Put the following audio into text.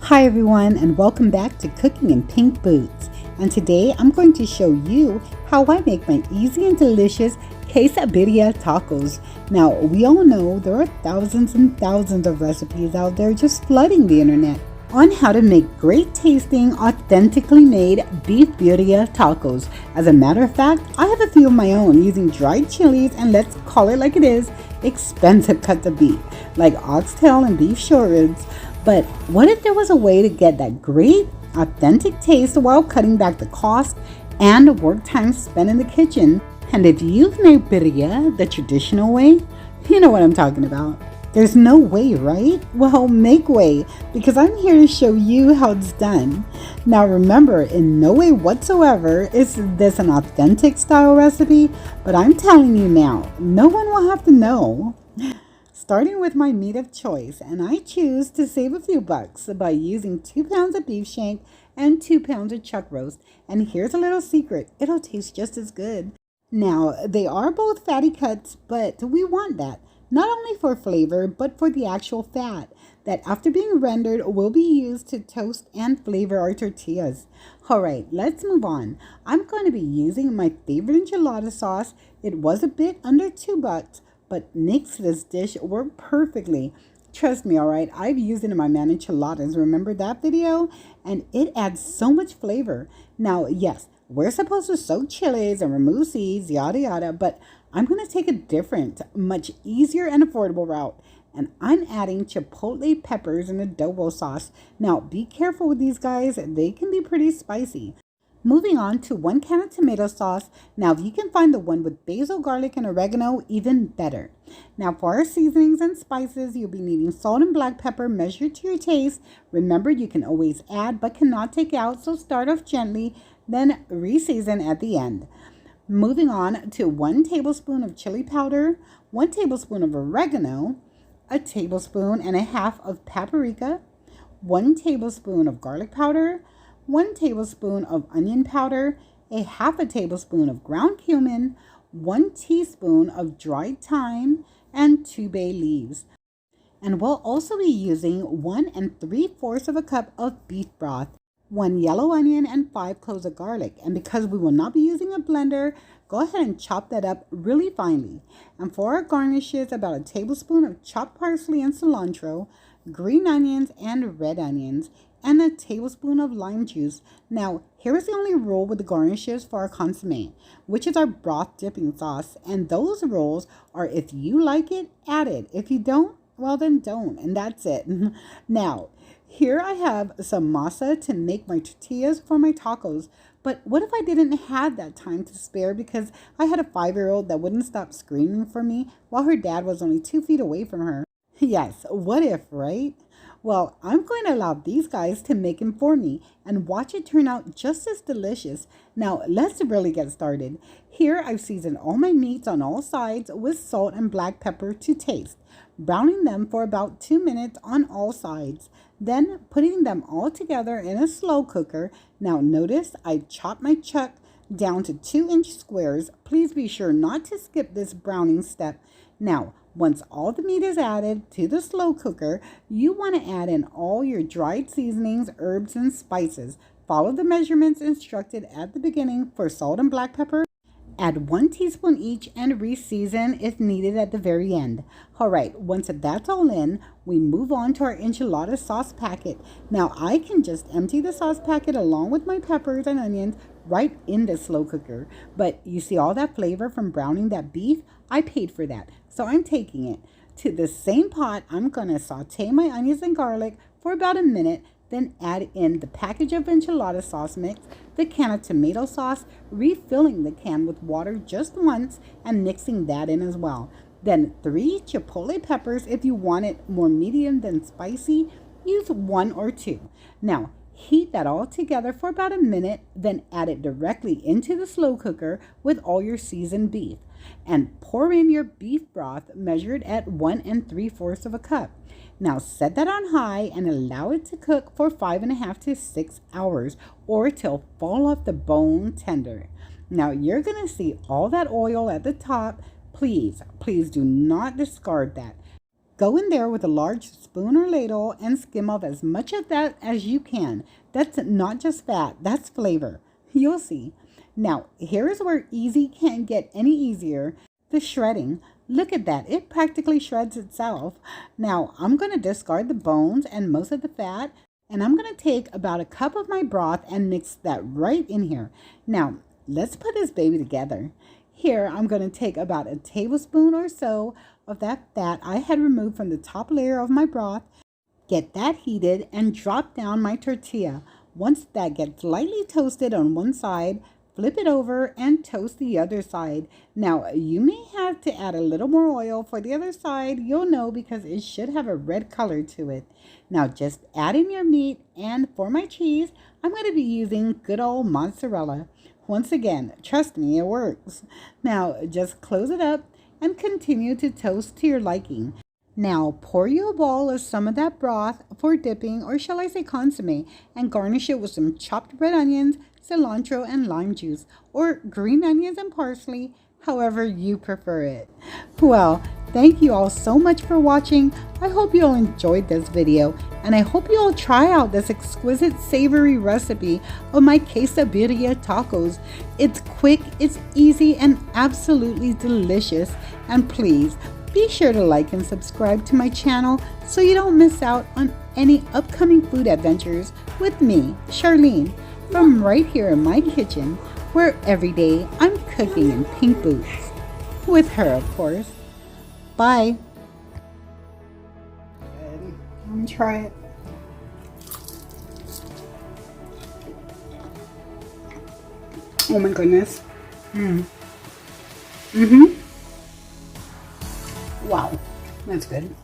Hi everyone, and welcome back to Cooking in Pink Boots. And today I'm going to show you how I make my easy and delicious Birria tacos. Now, we all know there are thousands and thousands of recipes out there just flooding the internet on how to make great tasting, authentically made beef birria tacos. As a matter of fact, I have a few of my own using dried chilies and, let's call it like it is, expensive cuts of beef like oxtail and beef short ribs. But what if there was a way to get that great, authentic taste while cutting back the cost and work time spent in the kitchen? And if you've made birria the traditional way, you know what I'm talking about. There's no way, right? Well, make way, because I'm here to show you how it's done. Now remember, in no way whatsoever is this an authentic style recipe, but I'm telling you now, no one will have to know. Starting with my meat of choice, and I choose to save a few bucks by using 2 pounds of beef shank and 2 pounds of chuck roast. And here's a little secret, it'll taste just as good. Now, they are both fatty cuts, but we want that, not only for flavor, but for the actual fat that after being rendered will be used to toast and flavor our tortillas. All right, let's move on. I'm going to be using my favorite enchilada sauce. It was a bit under $2, but makes this dish work perfectly. Trust me, all right, I've used it in my man enchiladas. Remember that video? And it adds so much flavor. Now, yes, we're supposed to soak chilies and remove seeds, yada yada, but I'm going to take a different, much easier and affordable route. And I'm adding chipotle peppers and adobo sauce. Now, be careful with these guys. They can be pretty spicy. Moving on to 1 can of tomato sauce. Now, if you can find the one with basil, garlic, and oregano, even better. Now, for our seasonings and spices, you'll be needing salt and black pepper measured to your taste. Remember, you can always add but cannot take out, so start off gently, then re-season at the end. Moving on to 1 tablespoon of chili powder, 1 tablespoon of oregano, a tablespoon and a half of paprika, 1 tablespoon of garlic powder, 1 tablespoon of onion powder, a half a tablespoon of ground cumin, 1 teaspoon of dried thyme, and 2 bay leaves. And we'll also be using 1 3/4 cup of beef broth, 1 yellow onion, and 5 cloves of garlic. And because we will not be using a blender, go ahead and chop that up really finely. And for our garnishes, about a tablespoon of chopped parsley and cilantro, green onions and red onions, and a tablespoon of lime juice. Now, here's the only rule with the garnishes for our consommé, which is our broth dipping sauce. And those rules are, if you like it, add it. If you don't, well then don't, and that's it. Now, here I have some masa to make my tortillas for my tacos. But what if I didn't have that time to spare because I had a 5-year-old that wouldn't stop screaming for me while her dad was only 2 feet away from her? Yes, what if, right? Well, I'm going to allow these guys to make them for me and watch it turn out just as delicious. Now, let's really get started. Here, I've seasoned all my meats on all sides with salt and black pepper to taste, browning them for about 2 minutes on all sides, then putting them all together in a slow cooker. Now, notice I've chopped my chuck down to 2-inch squares. Please be sure not to skip this browning step. Now, once all the meat is added to the slow cooker, you want to add in all your dried seasonings, herbs, and spices. Follow the measurements instructed at the beginning for salt and black pepper. Add 1 teaspoon each and re-season if needed at the very end. All right, once that's all in, we move on to our enchilada sauce packet. Now, I can just empty the sauce packet along with my peppers and onions right in the slow cooker. But you see all that flavor from browning that beef? I paid for that, so I'm taking it. To the same pot, I'm going to saute my onions and garlic for about a minute, then add in the package of enchilada sauce mix, the can of tomato sauce, refilling the can with water just once and mixing that in as well. Then 3 chipotle peppers. If you want it more medium than spicy, use 1 or 2. Now, heat that all together for about a minute, then add it directly into the slow cooker with all your seasoned beef. And pour in your beef broth measured at 1 3/4 cup. Now set that on high and allow it to cook for 5.5 to 6 hours or till fall off the bone tender. Now you're going to see all that oil at the top. Please do not discard that. Go in there with a large spoon or ladle and skim off as much of that as you can. That's not just fat, that's flavor. You'll see. Now, here is where easy can't get any easier. The shredding. Look at that. It practically shreds itself. Now, I'm going to discard the bones and most of the fat. And I'm going to take about a cup of my broth and mix that right in here. Now, let's put this baby together. Here, I'm going to take about a tablespoon or so of that fat I had removed from the top layer of my broth. Get that heated and drop down my tortilla. Once that gets lightly toasted on one side, flip it over and toast the other side. Now, you may have to add a little more oil for the other side. You'll know because it should have a red color to it. Now, just add in your meat, and for my cheese, I'm going to be using good old mozzarella. Once again, trust me, it works. Now, just close it up and continue to toast to your liking. Now, pour you a bowl of some of that broth for dipping, or shall I say consomme, and garnish it with some chopped red onions, cilantro, and lime juice, or green onions and parsley, however you prefer it. Well, thank you all so much for watching. I hope you all enjoyed this video, and I hope you all try out this exquisite savory recipe of my quesadilla tacos. It's quick, it's easy, and absolutely delicious. And please, be sure to like and subscribe to my channel so you don't miss out on any upcoming food adventures with me, Charlene, from right here in my kitchen, where every day I'm cooking in pink boots. With her, of course. Bye. Let me try it. Oh my goodness. Wow, that's good.